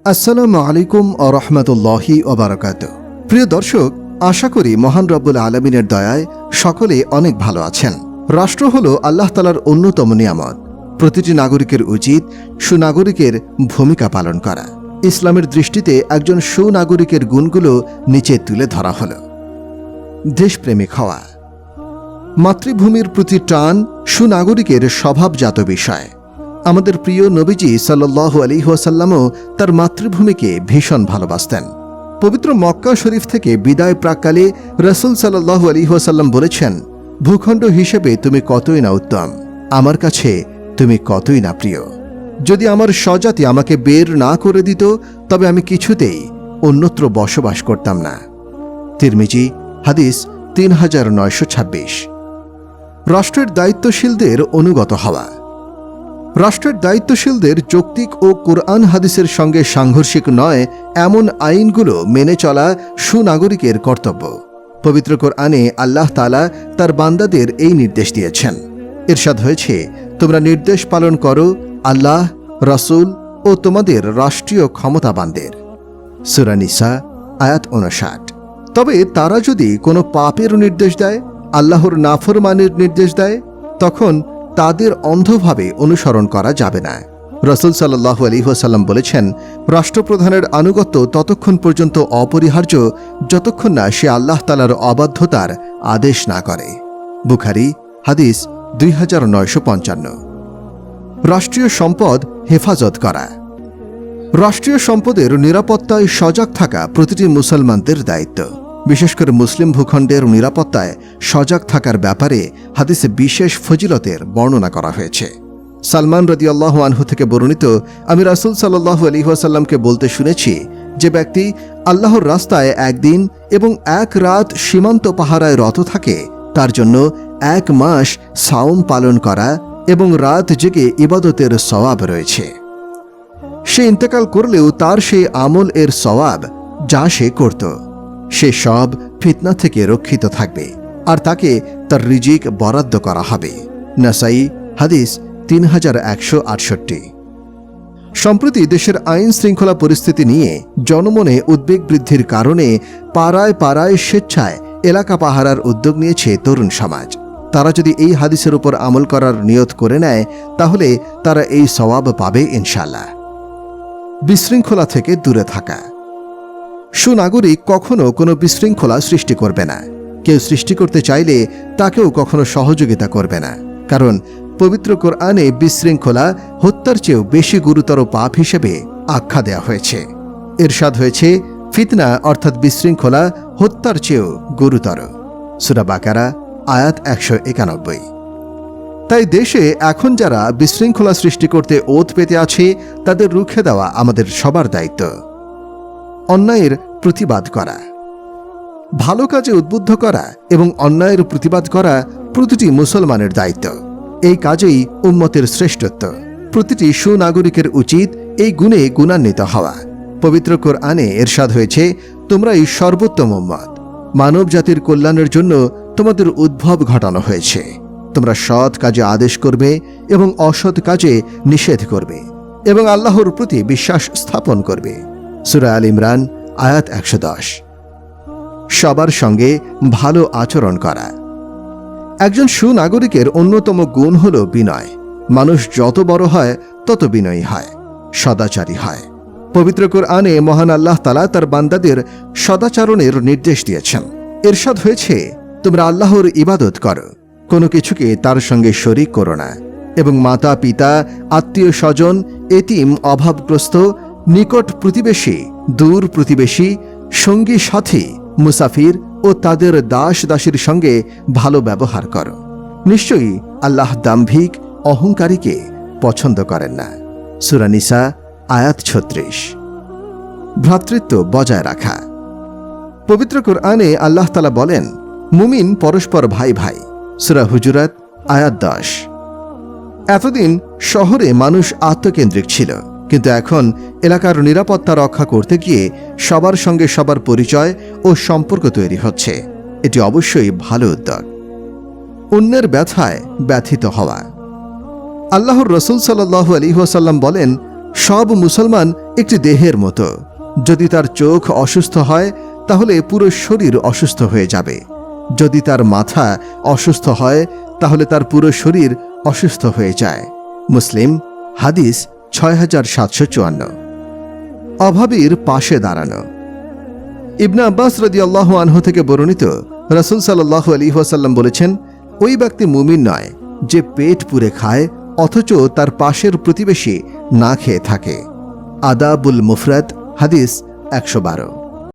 আসসালামু আলাইকুম ওয়া রাহমাতুল্লাহি ওয়া বারাকাতুহু। প্রিয় দর্শক, আশা করি মহান রব্বুল আলামিনের দয়ায় সকলে অনেক ভালো আছেন। রাষ্ট্র হলো আল্লাহ তাআলার অন্যতম নিয়ামত। প্রতিটি নাগরিকের উচিত সুনাগরিকের ভূমিকা পালন করা। ইসলামের দৃষ্টিতে একজন সুনাগরিকের গুণগুলো নিচে তুলে ধরা হলো। দেশপ্রেমিক হওয়া। মাতৃভূমির প্রতি টান সুনাগরিকের স্বভাবজাত বিষয়। আমাদের প্রিয় নবীজি সাল্লাল্লাহু আলাইহি ওয়াসাল্লামও তার মাতৃভূমিকে ভীষণ ভালোবাসতেন। পবিত্র মক্কা শরীফ থেকে বিদায় প্রাক্কালে রাসূল সাল্লাল্লাহু আলাইহি ওয়াসাল্লাম বলেছেন, ভূখণ্ড হিসেবে তুমি কতই না উত্তম, আমার কাছে তুমি কতই না প্রিয়। যদি আমার স্বজাতি আমাকে বের না করে দিত, তবে আমি কিছুতেই অন্যত্র বসবাস করতাম না। তিরমিজি, হাদিস 3926। রাষ্ট্রের দায়িত্বশীলদের অনুগত হওয়া। রাষ্ট্রের দায়িত্বশীলদের যৌক্তিক ও কুরআন হাদিসের সঙ্গে সাংঘর্ষিক নয় এমন আইনগুলো মেনে চলা সুনাগরিকের কর্তব্য। পবিত্র কোরআনে আল্লাহ তাআলা তার বান্দাদের এই নির্দেশ দিয়েছেন। ইরশাদ হয়েছে, তোমরা নির্দেশ পালন করো আল্লাহ, রাসূল ও তোমাদের রাষ্ট্রীয় ক্ষমতাবানদের। সূরা নিসা, আয়াত 59। তবে তারা যদি কোনো পাপের নির্দেশ দেয়, আল্লাহর নাফরমানির নির্দেশ দেয়, তখন তাদের অন্ধভাবে অনুসরণ করা যাবে না। রাসূল সাল্লাল্লাহু আলাইহি ওয়াসাল্লাম বলেছেন, রাষ্ট্রপ্রধানের আনুগত্য ততক্ষণ পর্যন্ত অপরিহার্য যতক্ষণ না সে আল্লাহ তাআলার অবাধ্যতার আদেশ না করে। বুখারী, হাদিস 2955। রাষ্ট্রীয় সম্পদ হেফাজত করা। রাষ্ট্রীয় সম্পদের নিরাপত্তায় সজাগ থাকা প্রতিটি মুসলমানদের দায়িত্ব। বিশেষ করে মুসলিম ভূখণ্ডের নিরাপত্তায় সজাগ থাকার ব্যাপারে হাদিসে বিশেষ ফজিলতের বর্ণনা করা হয়েছে। সালমান রাদিয়াল্লাহু আনহু থেকে বর্ণিত, আমি রাসূল সাল্লাল্লাহু আলাইহি ওয়াসাল্লামকে বলতে শুনেছি, যে ব্যক্তি আল্লাহর রাস্তায় একদিন এবং এক রাত সীমান্ত পাহারায় রত থাকে, তার জন্য 1 মাস সাওম পালন করা এবং রাত জেগে ইবাদতের সওয়াব রয়েছে। সে ইন্তেকাল করলেও তার সেই আমল এর সওয়াব যা সে করত, সে সব ফিতনা থেকে রক্ষিত থাকবে, আর তাকে তার রিজিক বরাদ্দ করা হবে। নাসাই, হাদিস 3168। সম্প্রতি দেশের আইন শৃঙ্খলা পরিস্থিতি নিয়ে জনমনে উদ্বেগ বৃদ্ধির কারণে পাড়ায় পাড়ায় স্বেচ্ছায় এলাকা পাহারার উদ্যোগ নিয়েছে তরুণ সমাজ। তারা যদি এই হাদিসের উপর আমল করার নিয়ত করে নেয়, তাহলে তারা এই সওয়াব পাবে ইনশাআল্লাহ। বিশৃঙ্খলা থেকে দূরে থাকা। সুনাগরিক কখনো কোনো বিশৃঙ্খলা সৃষ্টি করবে না। কেউ সৃষ্টি করতে চাইলে তাকেও কখনো সহযোগিতা করবে না, কারণ পবিত্র কোরআনে বিশৃঙ্খলা হত্যার চেয়েও বেশি গুরুতর পাপ হিসেবে আখ্যা দেওয়া হয়েছে। ইরশাদ হয়েছে, ফিতনা অর্থাৎ বিশৃঙ্খলা হত্যার চেয়েও গুরুতর। সূরা বাকারা, আয়াত 191। তাই দেশে এখন যারা বিশৃঙ্খলা সৃষ্টি করতে ওত পেতে আছে, তাদের রুখে দেওয়া আমাদের সবার দায়িত্ব। অন্যায়ের প্রতিবাদ করা। ভালো কাজে উদ্বুদ্ধ করা এবং অন্যায়ের প্রতিবাদ করা প্রতিটি মুসলমানের দায়িত্ব। এই কাজেই উম্মতের শ্রেষ্ঠত্ব। প্রতিটি সুনাগরিকের উচিত এই গুণে গুণান্বিত হওয়া। পবিত্র কোরআনে ইরশাদ হয়েছে, তোমরাই সর্বোত্তম উম্মত, মানব জাতির কল্যাণের জন্য তোমাদের উদ্ভব ঘটানো হয়েছে। তোমরা সৎ কাজে আদেশ করবে এবং অসৎ কাজে নিষেধ করবে এবং আল্লাহর প্রতি বিশ্বাস স্থাপন করবে। সূরা আল ইমরান, আয়াত 110। সবার সঙ্গে ভালো আচরণ করা। একজন সুনাগরিকের অন্যতম গুণ হল বিনয়। মানুষ যত বড় হয় তত বিনয়ী হয়, সদাচারী হয়। পবিত্র কোরআনে মহান আল্লাহ তাআলা তার বান্দাদের সদাচরণের নির্দেশ দিয়েছেন। ইরশাদ হয়েছে, তোমরা আল্লাহর ইবাদত করো, কোনো কিছুকে তার সঙ্গে শরীক করো না, এবং মাতা পিতা, আত্মীয় স্বজন, এতিম, অভাবগ্রস্ত, নিকট প্রতিবেশী, দূর প্রতিবেশী, সঙ্গী সাথী, মুসাফির ও তাদের দাস দাসীর সঙ্গে ভালো ব্যবহার করো। নিশ্চয়ই আল্লাহ দাম্ভিক অহংকারীকে পছন্দ করেন না। সূরা নিসা, আয়াত 36। ভ্রাতৃত্ব বজায় রাখা। পবিত্র কোরআনে আল্লাহ তাআলা বলেন, মুমিন পরস্পর ভাই ভাই। সূরা হুজুরাত, আয়াত 10। এতদিন শহরে মানুষ আত্মকেন্দ্রিক ছিল, কিন্তু এখন এলাকার নিরাপত্তা রক্ষা করতে গিয়ে সবার সঙ্গে সবার পরিচয় ও সম্পর্ক তৈরি হচ্ছে। এটি অবশ্যই ভালো উদ্যোগ। অন্যের ব্যথায় ব্যথিত হওয়া। আল্লাহর রাসূল সাল্লাল্লাহু আলাইহি ওয়াসাল্লাম বলেন, সব মুসলমান একটি দেহের মতো। যদি তার চোখ অসুস্থ হয় তাহলে পুরো শরীর অসুস্থ হয়ে যাবে। যদি তার মাথা অসুস্থ হয় তাহলে তার পুরো শরীর অসুস্থ হয়ে যায়। মুসলিম হাদিস 6754। অভাবীর পাশে দাঁড়ানো। ইবনে আব্বাস রাদিয়াল্লাহু আনহু থেকে বর্ণিত, রাসূল সাল্লাল্লাহু আলাইহি ওয়াসাল্লাম বলেছেন, ওই ব্যক্তি মুমিন নয় যে পেট পুরে খায় অথচ তার পাশের প্রতিবেশী না খেয়ে থাকে। আদাবুল মুফরাদ হাদিস 112।